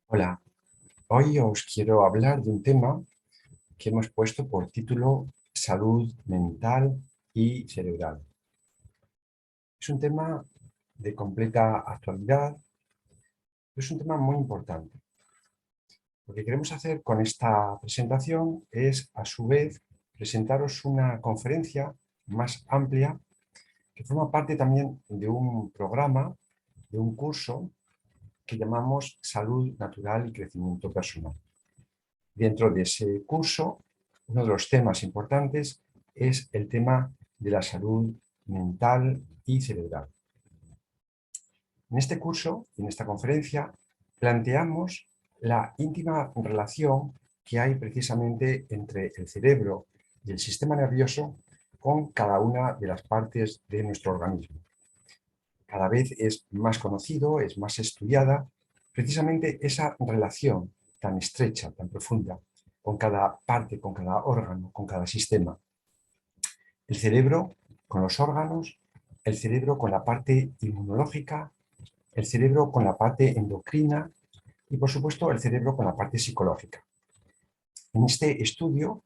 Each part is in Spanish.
Hola, hoy os quiero hablar de un tema que hemos puesto por título Salud mental y cerebral. Es un tema de completa actualidad, pero es un tema muy importante. Lo que queremos hacer con esta presentación es, a su vez, presentaros una conferencia más amplia que forma parte también de un programa, de un curso que llamamos Salud Natural y Crecimiento Personal. Dentro de ese curso, uno de los temas importantes es el tema de la salud mental y cerebral. En este curso, en esta conferencia, planteamos la íntima relación que hay precisamente entre el cerebro y el sistema nervioso con cada una de las partes de nuestro organismo. Cada vez es más conocido, es más estudiada, precisamente esa relación tan estrecha, tan profunda, con cada parte, con cada órgano, con cada sistema. El cerebro con los órganos, el cerebro con la parte inmunológica, el cerebro con la parte endocrina y, por supuesto, el cerebro con la parte psicológica. En este estudio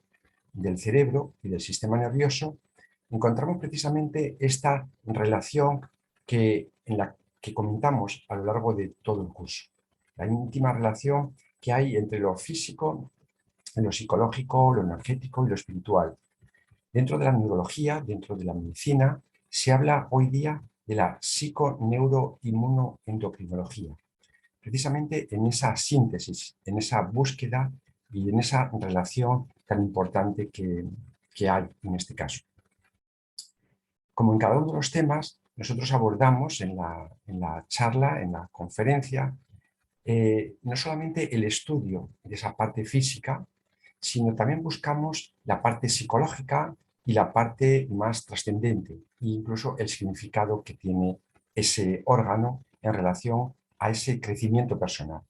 del cerebro y del sistema nervioso encontramos precisamente esta relación en la que comentamos a lo largo de todo el curso. La íntima relación que hay entre lo físico, lo psicológico, lo energético y lo espiritual. Dentro de la neurología, dentro de la medicina, se habla hoy día de la psiconeuroinmunoendocrinología, precisamente en esa síntesis, en esa búsqueda y en esa relación tan importante que hay en este caso. Como en cada uno de los temas, nosotros abordamos en la charla, en la conferencia, no solamente el estudio de esa parte física, sino también buscamos la parte psicológica y la parte más trascendente, e incluso el significado que tiene ese órgano en relación a ese crecimiento personal.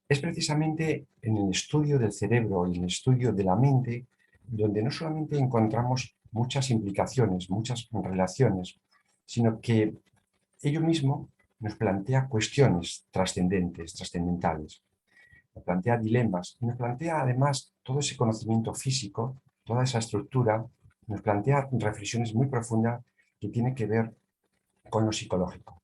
Es precisamente en el estudio del cerebro y en el estudio de la mente donde no solamente encontramos muchas implicaciones, muchas relaciones, sino que ello mismo nos plantea cuestiones trascendentes, trascendentales, nos plantea dilemas, y nos plantea además todo ese conocimiento físico, toda esa estructura, nos plantea reflexiones muy profundas que tienen que ver con lo psicológico.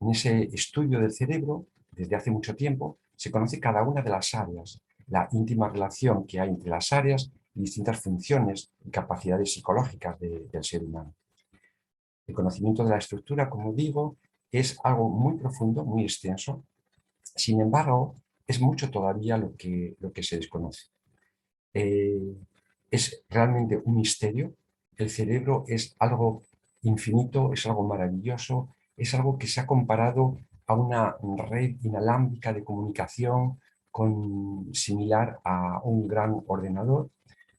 En ese estudio del cerebro, desde hace mucho tiempo, se conoce cada una de las áreas, la íntima relación que hay entre las áreas y distintas funciones y capacidades psicológicas del ser humano. El conocimiento de la estructura, como digo, es algo muy profundo, muy extenso. Sin embargo, es mucho todavía lo que se desconoce. Es realmente un misterio. El cerebro es algo infinito, es algo maravilloso, es algo que se ha comparado a una red inalámbrica de comunicación similar a un gran ordenador,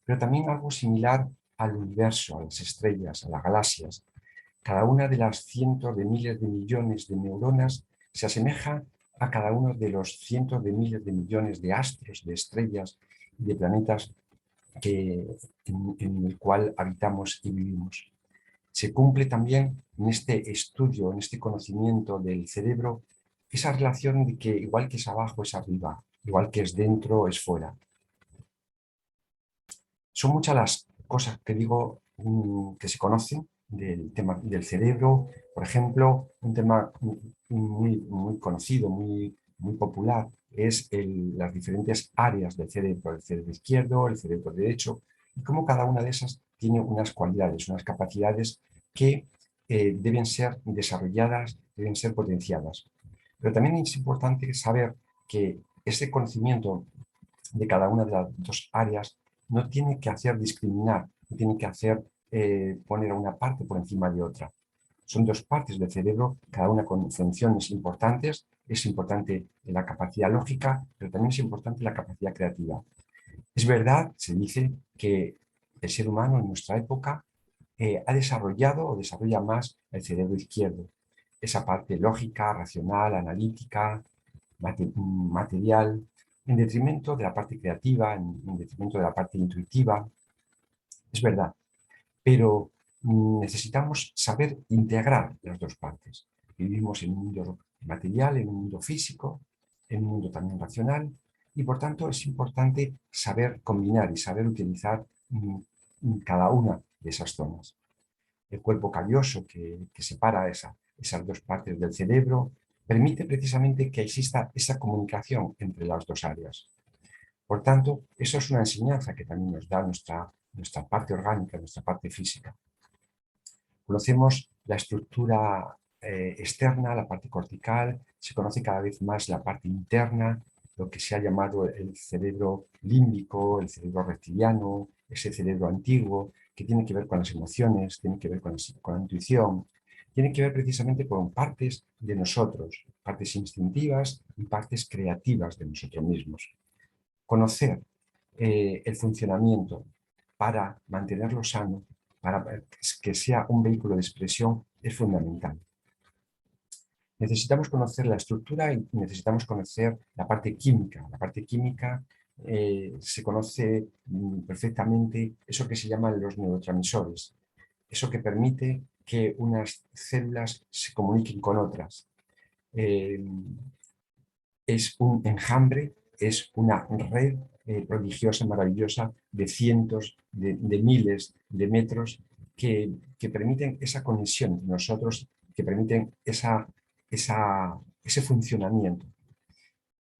pero también algo similar al universo, a las estrellas, a las galaxias. Cada una de las cientos de miles de millones de neuronas se asemeja a cada uno de los cientos de miles de millones de astros, de estrellas y de planetas en el cual habitamos y vivimos. Se cumple también en este estudio, en este conocimiento del cerebro, esa relación de que igual que es abajo es arriba, igual que es dentro es fuera. Son muchas las cosas que digo que se conocen del tema del cerebro. Por ejemplo, un tema muy conocido, muy popular, es las diferentes áreas del cerebro, el cerebro izquierdo, el cerebro derecho, y cómo cada una de esas tiene unas cualidades, unas capacidades que deben ser desarrolladas, deben ser potenciadas. Pero también es importante saber que ese conocimiento de cada una de las dos áreas no tiene que hacer discriminar, no tiene que hacer poner a una parte por encima de otra. Son dos partes del cerebro, cada una con funciones importantes. Es importante la capacidad lógica, pero también es importante la capacidad creativa. Es verdad, se dice que el ser humano en nuestra época ha desarrollado o desarrolla más el cerebro izquierdo. Esa parte lógica, racional, analítica, material, en detrimento de la parte creativa, en detrimento de la parte intuitiva. Es verdad, pero necesitamos saber integrar las dos partes. Vivimos en un mundo material, en un mundo físico, en un mundo también racional y por tanto es importante saber combinar y saber utilizar cada una de esas zonas. El cuerpo calloso que separa esas dos partes del cerebro permite precisamente que exista esa comunicación entre las dos áreas. Por tanto, eso es una enseñanza que también nos da nuestra parte orgánica, nuestra parte física. Conocemos la estructura externa, la parte cortical, se conoce cada vez más la parte interna, lo que se ha llamado el cerebro límbico, el cerebro reptiliano, ese cerebro antiguo, que tiene que ver con las emociones, tiene que ver con la intuición, tiene que ver precisamente con partes de nosotros, partes instintivas y partes creativas de nosotros mismos. Conocer el funcionamiento para mantenerlo sano, para que sea un vehículo de expresión, es fundamental. Necesitamos conocer la estructura y necesitamos conocer la parte química. La parte química se conoce perfectamente eso que se llaman los neurotransmisores, eso que permite que unas células se comuniquen con otras. Es un enjambre, es una red prodigiosa, maravillosa, de cientos, de miles de metros que permiten esa conexión entre nosotros, que permiten ese funcionamiento.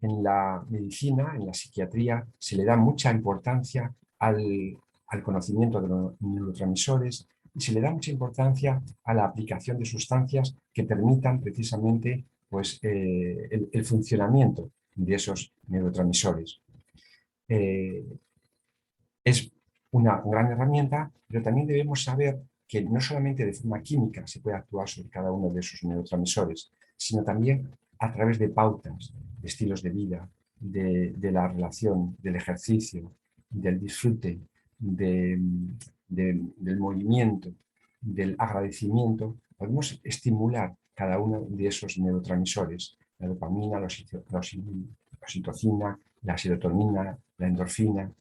En la medicina, en la psiquiatría, se le da mucha importancia al conocimiento de los neurotransmisores y se le da mucha importancia a la aplicación de sustancias que permitan precisamente pues, el funcionamiento de esos neurotransmisores. Es una gran herramienta, pero también debemos saber que no solamente de forma química se puede actuar sobre cada uno de esos neurotransmisores, sino también a través de pautas, de estilos de vida, de la relación, del ejercicio, del disfrute, del movimiento, del agradecimiento. Podemos estimular cada uno de esos neurotransmisores, la dopamina, la oxitocina, la serotonina, la endorfina,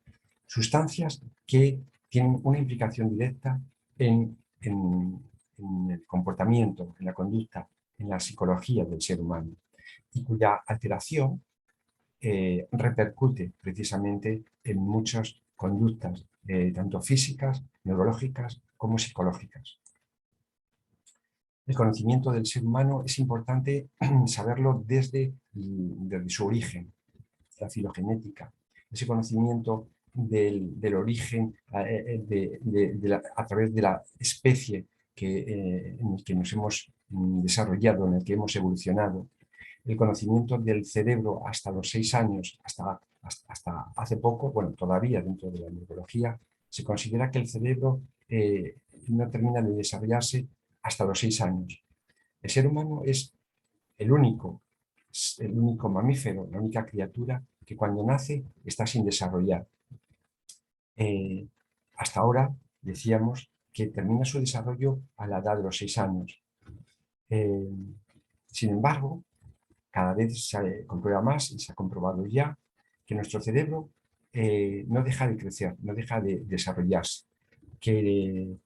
sustancias que tienen una implicación directa en el comportamiento, en la conducta, en la psicología del ser humano y cuya alteración repercute precisamente en muchas conductas, tanto físicas, neurológicas como psicológicas. El conocimiento del ser humano es importante saberlo desde su origen, la filogenética, ese conocimiento del origen a través de la especie en el que nos hemos desarrollado, en el que hemos evolucionado, el conocimiento del cerebro hasta los 6 años, hasta hace poco, bueno, todavía dentro de la neurología, se considera que el cerebro no termina de desarrollarse hasta los 6 años. El ser humano es el único mamífero, la única criatura que cuando nace está sin desarrollar. Hasta ahora decíamos que termina su desarrollo a la edad de los 6 años. Sin embargo, cada vez se comprueba más y se ha comprobado ya que nuestro cerebro no deja de crecer, no deja de desarrollarse, que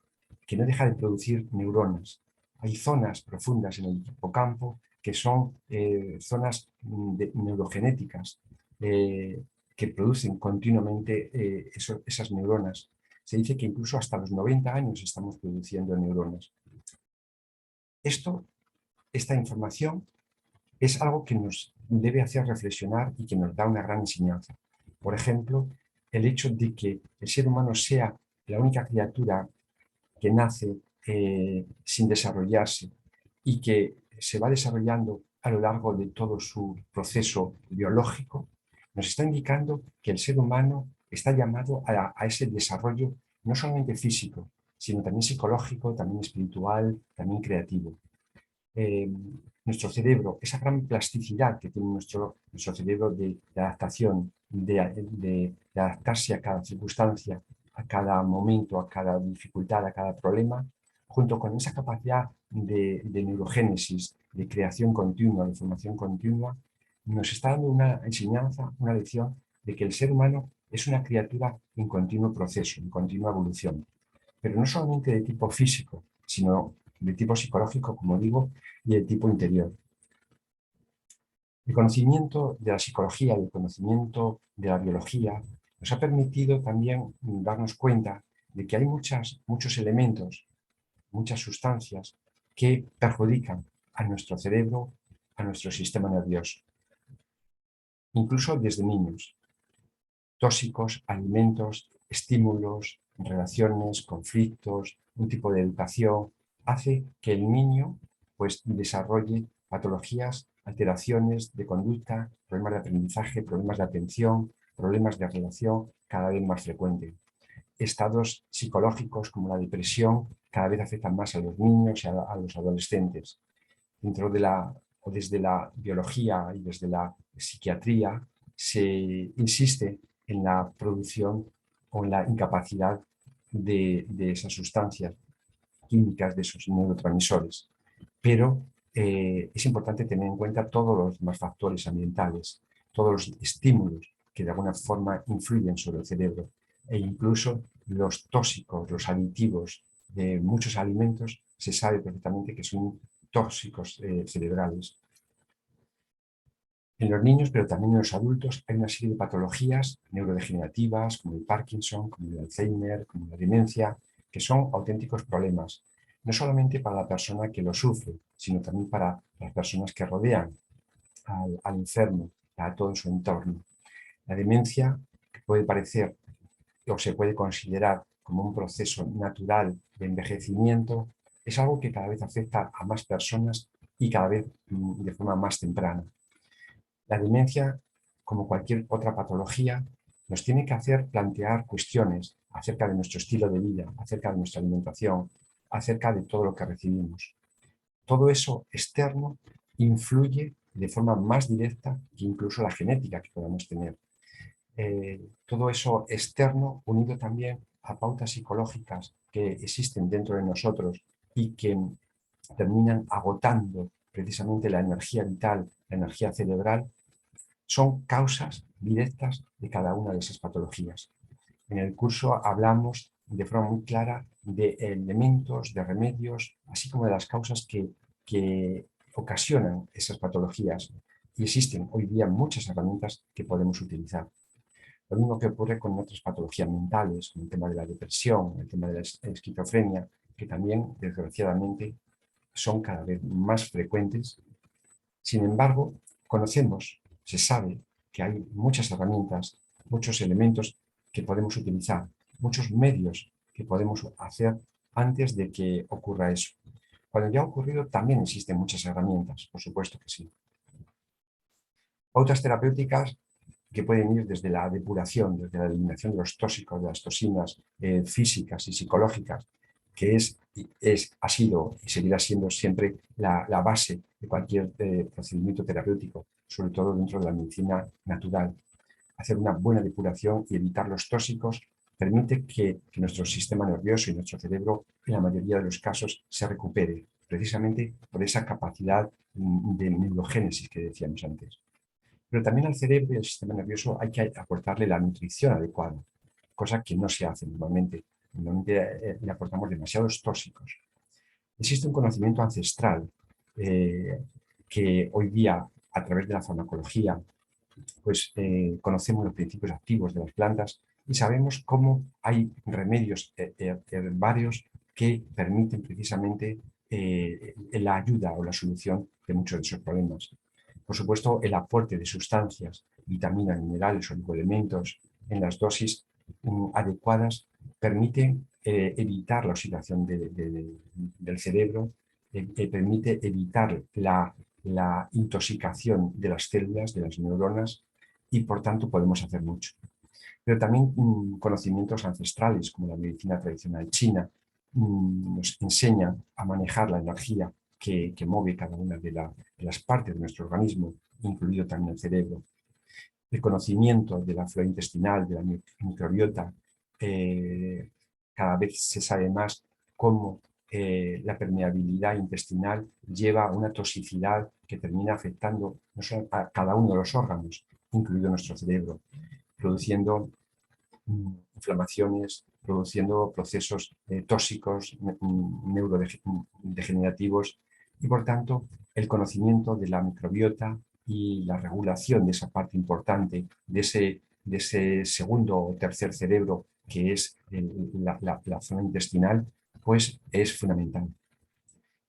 no deja de producir neuronas. Hay zonas profundas en el hipocampo que son zonas neurogenéticas que producen continuamente esas neuronas. Se dice que incluso hasta los 90 años estamos produciendo neuronas. Esta información es algo que nos debe hacer reflexionar y que nos da una gran enseñanza. Por ejemplo, el hecho de que el ser humano sea la única criatura que nace sin desarrollarse y que se va desarrollando a lo largo de todo su proceso biológico, nos está indicando que el ser humano está llamado a ese desarrollo no solamente físico, sino también psicológico, también espiritual, también creativo. Nuestro cerebro, esa gran plasticidad que tiene nuestro cerebro de adaptación, de adaptarse a cada circunstancia, a cada momento, a cada dificultad, a cada problema, junto con esa capacidad de neurogénesis, de creación continua, de formación continua, nos está dando una enseñanza, una lección de que el ser humano es una criatura en continuo proceso, en continua evolución, pero no solamente de tipo físico, sino de tipo psicológico, como digo, y de tipo interior. El conocimiento de la psicología y el conocimiento de la biología nos ha permitido también darnos cuenta de que hay muchos elementos, muchas sustancias que perjudican a nuestro cerebro, a nuestro sistema nervioso, incluso desde niños. Tóxicos, alimentos, estímulos, relaciones, conflictos, un tipo de educación, hace que el niño pues, desarrolle patologías, alteraciones de conducta, problemas de aprendizaje, problemas de atención, problemas de relación cada vez más frecuentes. Estados psicológicos como la depresión cada vez afectan más a los niños y a los adolescentes. Dentro de o desde la biología y desde la psiquiatría se insiste en la producción o en la incapacidad de esas sustancias químicas, de esos neurotransmisores. Pero es importante tener en cuenta todos los demás factores ambientales, todos los estímulos que de alguna forma influyen sobre el cerebro e incluso los tóxicos, los aditivos de muchos alimentos se sabe perfectamente que son tóxicos cerebrales. En los niños, pero también en los adultos, hay una serie de patologías neurodegenerativas, como el Parkinson, como el Alzheimer, como la demencia, que son auténticos problemas, no solamente para la persona que lo sufre, sino también para las personas que rodean al enfermo, a todo su entorno. La demencia, que puede parecer o se puede considerar como un proceso natural de envejecimiento, es algo que cada vez afecta a más personas y cada vez de forma más temprana. La demencia, como cualquier otra patología, nos tiene que hacer plantear cuestiones acerca de nuestro estilo de vida, acerca de nuestra alimentación, acerca de todo lo que recibimos. Todo eso externo influye de forma más directa que incluso la genética que podamos tener. Todo eso externo unido también a pautas psicológicas que existen dentro de nosotros y que terminan agotando precisamente la energía vital, la energía cerebral, son causas directas de cada una de esas patologías. En el curso hablamos de forma muy clara de elementos, de remedios, así como de las causas que ocasionan esas patologías. Y existen hoy día muchas herramientas que podemos utilizar. Lo mismo que ocurre con otras patologías mentales, como el tema de la depresión, el tema de la esquizofrenia, que también, desgraciadamente, son cada vez más frecuentes. Sin embargo, conocemos, se sabe que hay muchas herramientas, muchos elementos que podemos utilizar, muchos medios que podemos hacer antes de que ocurra eso. Cuando ya ha ocurrido, también existen muchas herramientas, por supuesto que sí. Otras terapéuticas que pueden ir desde la depuración, desde la eliminación de los tóxicos, de las toxinas físicas y psicológicas, que ha sido y seguirá siendo siempre la base de cualquier procedimiento terapéutico, sobre todo dentro de la medicina natural. Hacer una buena depuración y evitar los tóxicos permite que nuestro sistema nervioso y nuestro cerebro, en la mayoría de los casos, se recupere, precisamente por esa capacidad de neurogénesis que decíamos antes. Pero también al cerebro y al sistema nervioso hay que aportarle la nutrición adecuada, cosa que no se hace normalmente. Normalmente le aportamos demasiados tóxicos. Existe un conocimiento ancestral que hoy día, a través de la farmacología, pues conocemos los principios activos de las plantas y sabemos cómo hay remedios herbarios que permiten precisamente la ayuda o la solución de muchos de esos problemas. Por supuesto, el aporte de sustancias, vitaminas, minerales, oligoelementos en las dosis adecuadas permite evitar la oxidación del cerebro, permite evitar la intoxicación de las células, de las neuronas, y por tanto podemos hacer mucho. Pero también conocimientos ancestrales, como la medicina tradicional china, nos enseñan a manejar la energía que mueve cada una de las partes de nuestro organismo, incluido también el cerebro. El conocimiento de la flora intestinal, de la microbiota, cada vez se sabe más cómo la permeabilidad intestinal lleva a una toxicidad que termina afectando no solo a cada uno de los órganos, incluido nuestro cerebro, produciendo inflamaciones, produciendo procesos tóxicos, neurodegenerativos y por tanto el conocimiento de la microbiota, y la regulación de esa parte importante, de ese segundo o tercer cerebro que es la zona intestinal, pues es fundamental.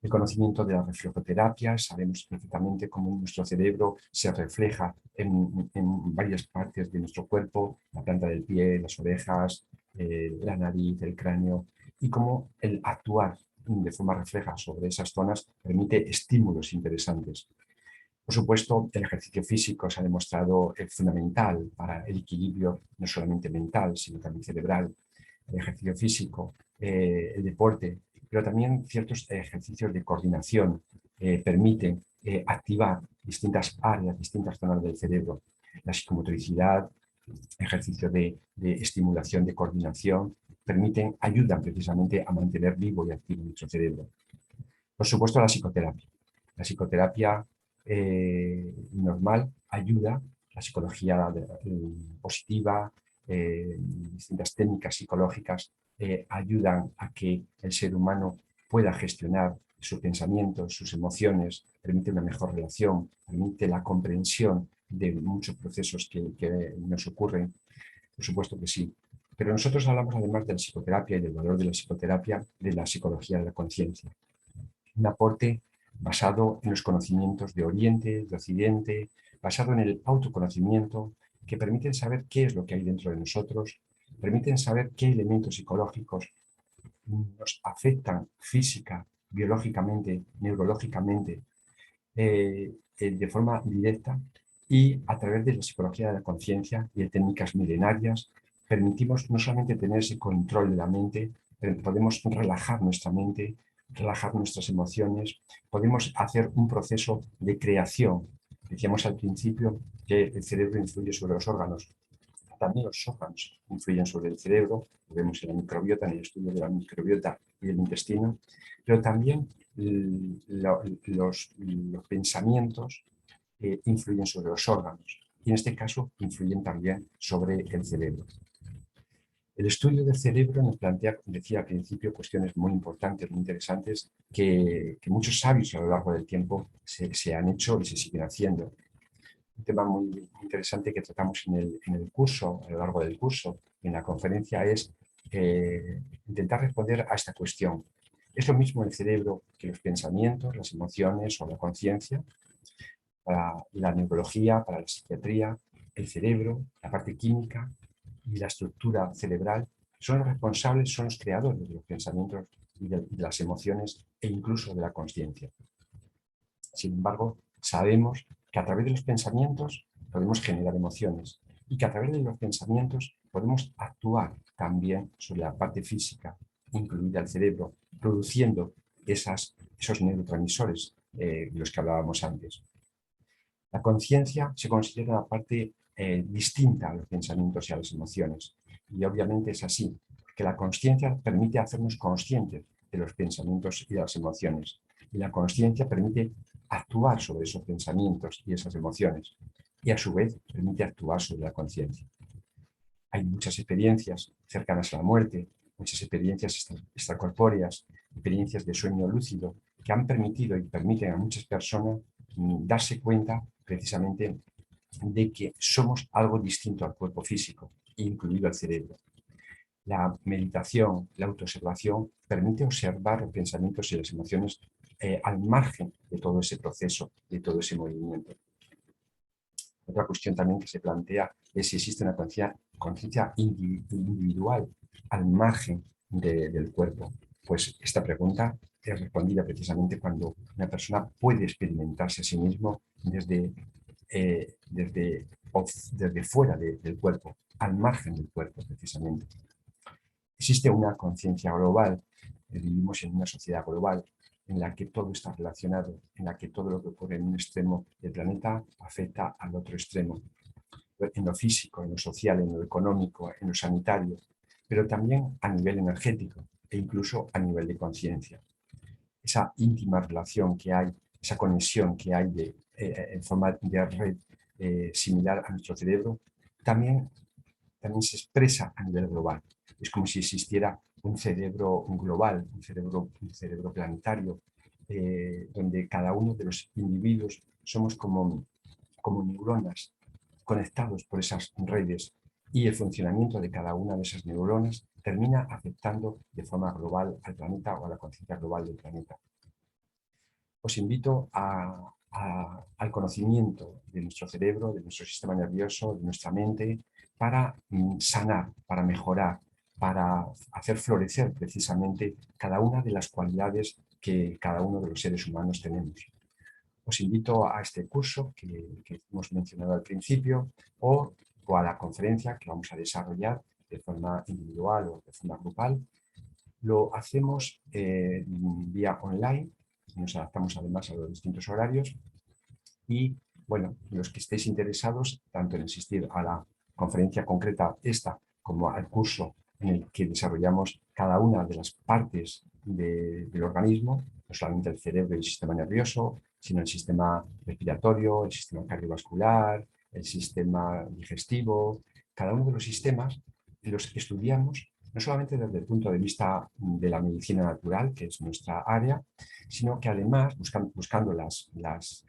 El conocimiento de la reflejoterapia, sabemos perfectamente cómo nuestro cerebro se refleja en varias partes de nuestro cuerpo, la planta del pie, las orejas, la nariz, el cráneo, y cómo el actuar de forma refleja sobre esas zonas permite estímulos interesantes. Por supuesto, el ejercicio físico se ha demostrado fundamental para el equilibrio no solamente mental, sino también cerebral. El ejercicio físico, el deporte, pero también ciertos ejercicios de coordinación permiten activar distintas áreas, distintas zonas del cerebro. La psicomotricidad, ejercicio de estimulación, de coordinación, ayudan precisamente a mantener vivo y activo nuestro cerebro. Por supuesto, la psicoterapia. La psicoterapia normal ayuda, la psicología positiva, distintas técnicas psicológicas ayudan a que el ser humano pueda gestionar sus pensamientos, sus emociones, permite una mejor relación, permite la comprensión de muchos procesos que nos ocurren. Por supuesto que sí. Pero nosotros hablamos además de la psicoterapia y del valor de la psicoterapia, de la psicología de la conciencia. Un aporte basado en los conocimientos de Oriente, de Occidente, basado en el autoconocimiento, que permiten saber qué es lo que hay dentro de nosotros, permiten saber qué elementos psicológicos nos afectan física, biológicamente, neurológicamente, de forma directa, y a través de la psicología de la conciencia y de técnicas milenarias permitimos no solamente tener ese control de la mente, pero podemos relajar nuestra mente, relajar nuestras emociones, podemos hacer un proceso de creación. Decíamos al principio que el cerebro influye sobre los órganos. También los órganos influyen sobre el cerebro, lo vemos en la microbiota, en el estudio de la microbiota y del intestino, pero también los pensamientos influyen sobre los órganos y en este caso influyen también sobre el cerebro. El estudio del cerebro nos plantea, como decía al principio, cuestiones muy importantes, muy interesantes, que muchos sabios a lo largo del tiempo se han hecho y se siguen haciendo. Un tema muy interesante que tratamos en el curso, a lo largo del curso, en la conferencia, es intentar responder a esta cuestión. ¿Es lo mismo el cerebro que los pensamientos, las emociones o la conciencia? Para la neurología, para la psiquiatría, el cerebro, la parte química y la estructura cerebral son los responsables, son los creadores de los pensamientos y de las emociones e incluso de la consciencia. Sin embargo, sabemos que a través de los pensamientos podemos generar emociones y que a través de los pensamientos podemos actuar también sobre la parte física, incluida el cerebro, produciendo esos neurotransmisores de los que hablábamos antes. La conciencia se considera una parte distinta a los pensamientos y a las emociones. Y obviamente es así, porque la conciencia permite hacernos conscientes de los pensamientos y de las emociones. Y la conciencia permite actuar sobre esos pensamientos y esas emociones. Y a su vez permite actuar sobre la conciencia. Hay muchas experiencias cercanas a la muerte, muchas experiencias extracorpóreas, experiencias de sueño lúcido, que han permitido y permiten a muchas personas darse cuenta precisamente de que somos algo distinto al cuerpo físico, incluido el cerebro. La meditación, la autoobservación, permite observar los pensamientos y las emociones al margen de todo ese proceso, de todo ese movimiento. Otra cuestión también que se plantea es si existe una conciencia individual al margen del cuerpo. Pues esta pregunta es respondida precisamente cuando una persona puede experimentarse a sí mismo desde fuera del cuerpo, al margen del cuerpo precisamente. Existe una conciencia global, vivimos en una sociedad global en la que todo está relacionado, en la que todo lo que ocurre en un extremo del planeta afecta al otro extremo, en lo físico, en lo social, en lo económico, en lo sanitario, pero también a nivel energético e incluso a nivel de conciencia. Esa íntima relación que hay, esa conexión que hay en forma de red similar a nuestro cerebro, también se expresa a nivel global. Es como si existiera un cerebro global, un cerebro planetario, donde cada uno de los individuos somos como como neuronas conectados por esas redes y el funcionamiento de cada una de esas neuronas termina afectando de forma global al planeta o a la conciencia global del planeta. Os invito al conocimiento de nuestro cerebro, de nuestro sistema nervioso, de nuestra mente, para sanar, para mejorar, para hacer florecer precisamente cada una de las cualidades que cada uno de los seres humanos tenemos. Os invito a este curso que hemos mencionado al principio o a la conferencia que vamos a desarrollar de forma individual o de forma grupal. Lo hacemos vía online, nos adaptamos además a los distintos horarios y, bueno, los que estéis interesados tanto en asistir a la conferencia concreta esta como al curso en el que desarrollamos cada una de las partes del organismo, no solamente el cerebro y el sistema nervioso, sino el sistema respiratorio, el sistema cardiovascular, el sistema digestivo, cada uno de los sistemas los estudiamos no solamente desde el punto de vista de la medicina natural, que es nuestra área, sino que además, buscando las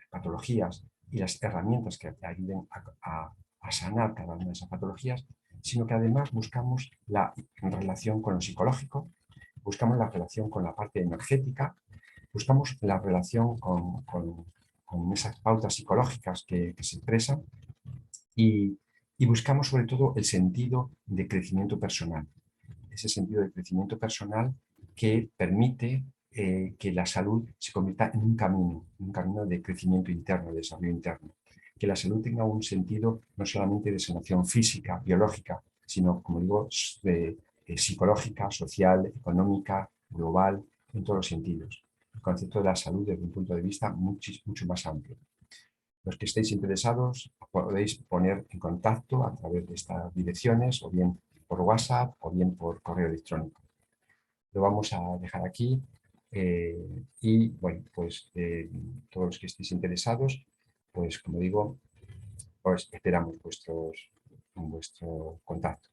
patologías y las herramientas que ayuden a sanar cada una de esas patologías, sino que además buscamos la relación con lo psicológico, buscamos la relación con la parte energética, buscamos la relación con esas pautas psicológicas que se expresan y buscamos sobre todo el sentido de crecimiento personal. Ese sentido de crecimiento personal que permite que la salud se convierta en un camino de crecimiento interno, de desarrollo interno. Que la salud tenga un sentido no solamente de sanación física, biológica, sino, como digo, psicológica, social, económica, global, en todos los sentidos. El concepto de la salud desde un punto de vista mucho más amplio. Los que estéis interesados podéis poner en contacto a través de estas direcciones, o bien por WhatsApp o bien por correo electrónico. Lo vamos a dejar aquí y, bueno, pues todos los que estéis interesados, pues como digo, pues esperamos vuestro contacto.